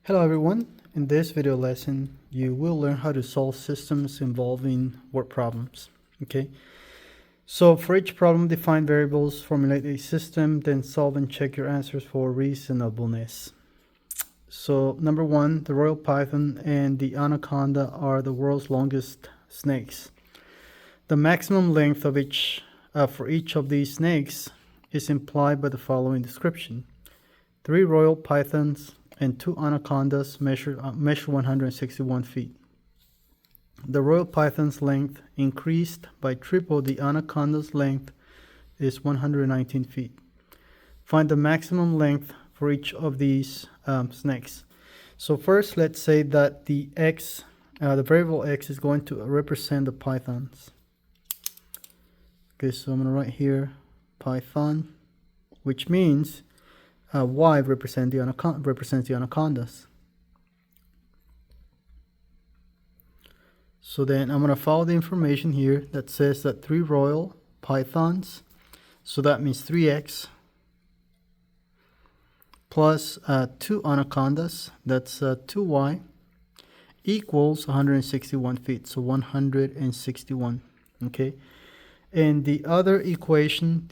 Hello everyone. In this video lesson, you will learn how to solve systems involving word problems. Okay. So for each problem, define variables, formulate a system, then solve and check your answers for reasonableness. So number one, the royal python and the anaconda are the world's longest snakes. The maximum length of for each of these snakes is implied by the following description. 3 royal pythons and 2 anacondas measure 161 feet. The royal python's length increased by triple the anaconda's length is 119 feet. Find the maximum length for each of these snakes. So first, let's say that the variable x is going to represent the pythons. Okay, so I'm going to write here python, which means y represents the anacondas. So then I'm going to follow the information here that says that 3 royal pythons, so that means 3x, plus 2 anacondas, that's 2y, equals 161 feet, so 161, okay? And the other equation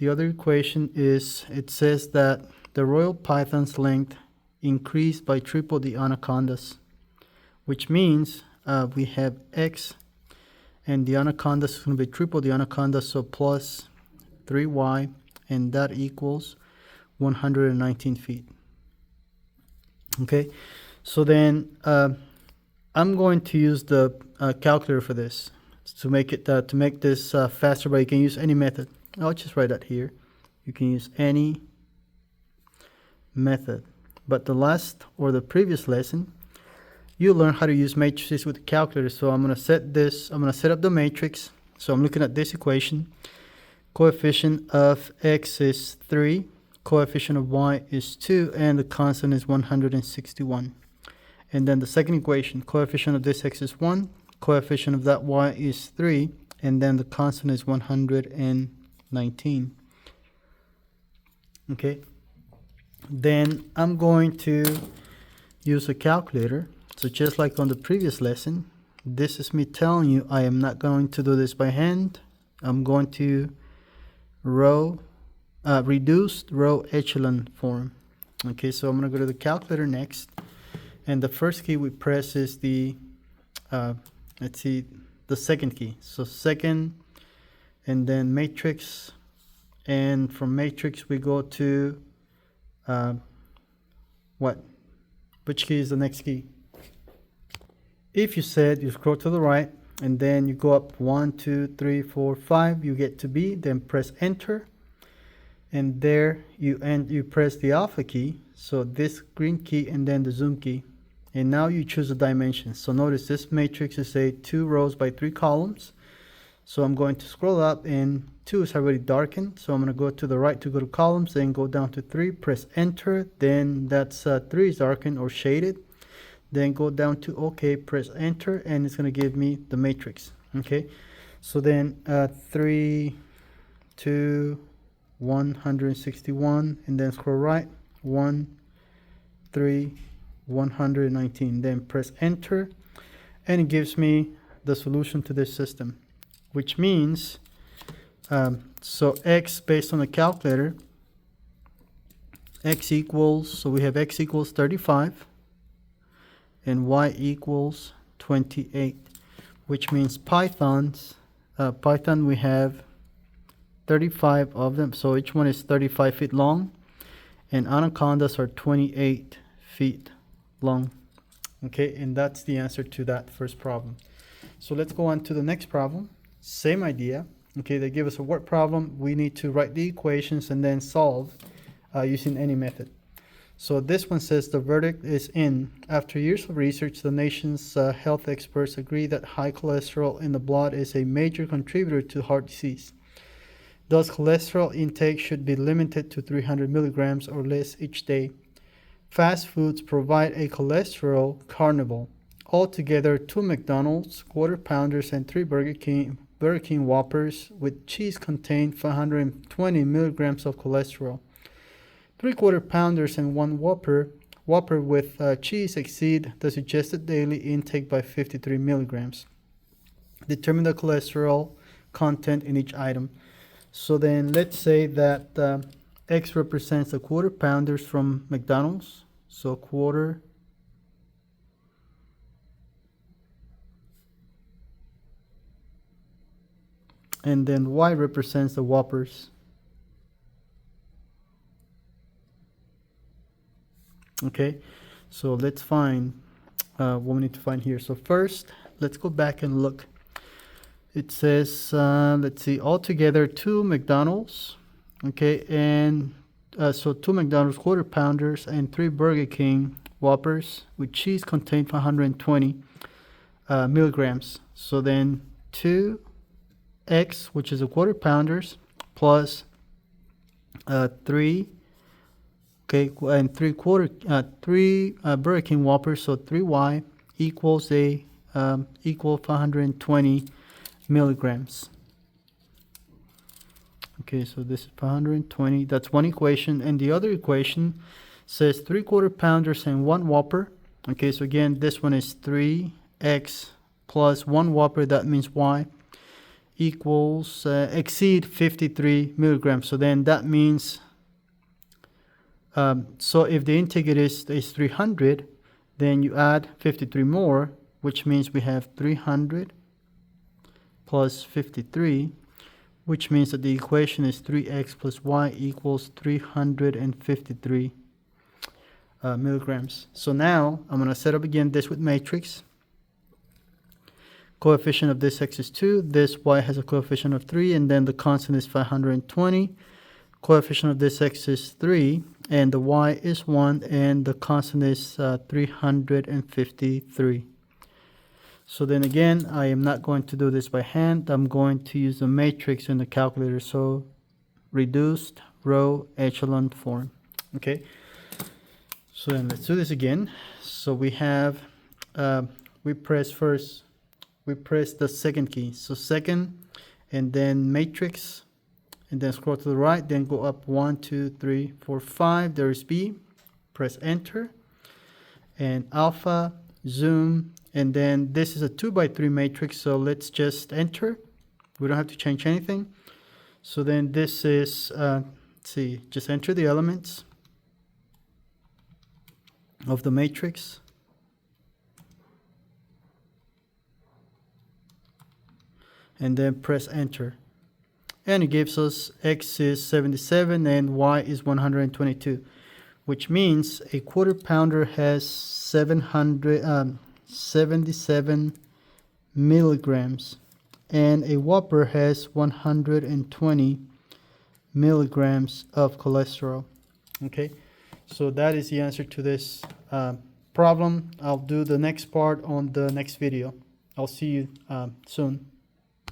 is, it says that the royal python's length increased by triple the anacondas, which means we have x, and the anaconda is going to be triple the anaconda, so plus 3y, and that equals 119 feet. Okay, so then I'm going to use the calculator for this to make this faster, but you can use any method. I'll just write that here. You can use any method, but the previous lesson, you learn how to use matrices with the calculator. So I'm going to set up the matrix. So I'm looking at this equation. Coefficient of x is 3, coefficient of y is 2, and the constant is 161. And then the second equation, coefficient of this x is 1, coefficient of that y is 3, and then the constant is 119. Okay. Then I'm going to use a calculator. So just like on the previous lesson, this is me telling you I am not going to do this by hand. I'm going to reduced row echelon form. Okay, so I'm going to go to the calculator next, and the first key we press is the the second key. So second, and then matrix, and from matrix we go to which key is the next key? If you scroll to the right and then you go up 1, 2, 3, 4, 5, you get to B, then press enter, and there you press the alpha key, so this green key, and then the zoom key, and now you choose the dimensions. So notice this matrix is 2 rows by 3 columns. So I'm going to scroll up, and 2 is already darkened, so I'm going to go to the right to go to columns, then go down to 3, press enter, then that's 3 is darkened or shaded, then go down to OK, press enter, and it's going to give me the matrix. Okay, so then 3, 2, 161, and then scroll right, 1, 3, 119, then press enter, and it gives me the solution to this system, which means so x, based on the calculator, x equals, so we have x equals 35 and y equals 28, which means python we have 35 of them, so each one is 35 feet long, and anacondas are 28 feet long. Okay, and that's the answer to that first problem. So let's go on to the next problem. Same idea. Okay, they give us a word problem. We need to write the equations and then solve using any method. So this one says the verdict is in. After years of research, the nation's health experts agree that high cholesterol in the blood is a major contributor to heart disease. Thus, cholesterol intake should be limited to 300 milligrams or less each day. Fast foods provide a cholesterol carnival. Altogether, 2 McDonald's Quarter Pounders and 3 Burger King Whoppers with cheese contain 520 milligrams of cholesterol. 3 Quarter Pounders and 1 Whopper Whopper with cheese exceed the suggested daily intake by 53 milligrams. Determine the cholesterol content in each item. So then let's say that X represents the quarter pounders from McDonald's. So quarter and then Y represents the Whoppers. Okay, so let's find what we need to find here. So first, let's go back and look. It says, let's see, altogether 2 McDonald's, okay, and so 2 McDonald's quarter pounders and 3 Burger King Whoppers with cheese contain 520 milligrams. So then 2X, which is a quarter pounders, plus 3, okay, and 3 Burger King Whoppers, so 3Y equals equal 520 milligrams. Okay, so this is 520. That's one equation, and the other equation says 3 quarter pounders and 1 Whopper. Okay, so again, this one is 3X plus 1 Whopper. That means Y equals exceed 53 milligrams. So then that means so if the intake is 300, then you add 53 more, which means we have 300 plus 53, which means that the equation is 3x plus y equals 353 milligrams. So now I'm going to set up again this with matrix. Coefficient of this x is 2, this y has a coefficient of 3, and then the constant is 520. Coefficient of this x is 3, and the y is 1, and the constant is 353. So then again, I am not going to do this by hand. I'm going to use the matrix in the calculator. So reduced row echelon form. Okay. So then let's do this again. So we have, we press the second key. So second, and then matrix, and then scroll to the right, then go up 1, 2, 3, 4, 5. There is B. Press enter, and alpha, zoom. And then this is a 2x3 matrix, so let's just enter. We don't have to change anything. So then this is, let's see, just enter the elements of the matrix. And then press enter. And it gives us X is 77 and Y is 122, which means a quarter pounder has 77 milligrams, and a Whopper has 120 milligrams of cholesterol. Okay, so that is the answer to this problem. I'll do the next part on the next video. I'll see you soon.